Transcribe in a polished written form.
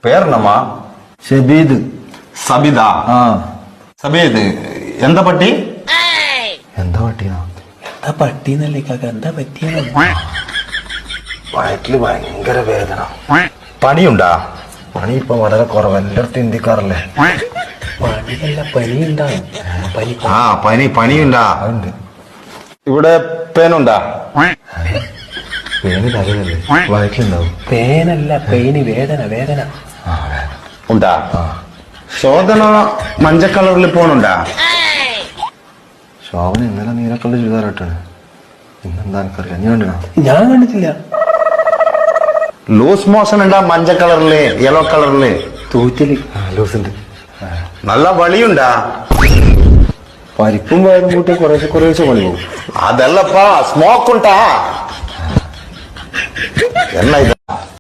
പേരെന്നമ്മാ? ഷബീദ്. സബിതാ? ആ. സബീദ് എന്താ പറ്റി? എന്താ പട്ടിയാ? എന്താ പട്ടിന്നല്ലേ കാക്ക, എന്താ പറ്റിയ? വയറ്റില് ഭയങ്കര വേദന. പണിയുണ്ടാ? പണി ഇപ്പൊ വളരെ കുറവ്, എല്ലായിടത്തും ഇന്ത്യക്കാറല്ലേ. പണിയല്ല, പനി ഉണ്ടാവും. പനിയുണ്ടാ? അതുണ്ട്. ഇവിടെ പേനുണ്ടാ? പേന് തലയല്ലേ, വയറ്റിലുണ്ടാവും. പേനല്ല, പെയിന്, വേദന വേദന. ഉണ്ടാ? ശോധന മഞ്ഞ കളറിൽ പോണുണ്ടാ? ശോഭന ഇന്നലെ നീലക്കള്ള ചുരിദാറായിട്ടാണ്. ഇന്നെന്താ എനിക്കറിയാം, നീ കണ്ടിനാ? ഞാൻ കണ്ടിട്ടില്ല. ലൂസ് മോഷൻ ഉണ്ടാ? മഞ്ഞ കളറില്, യെല്ലോ കളറില് തൂറ്റല്. ലൂസുണ്ട്. നല്ല വളിയുണ്ടാ? പരിപ്പും വയറും കൂട്ടി കുറേശ്ശെ കുറേശ്ശെ പണി പോകും. അതല്ലപ്പാ, സ്മോക്ക് ഉണ്ടാ? എന്നാ ഇത്?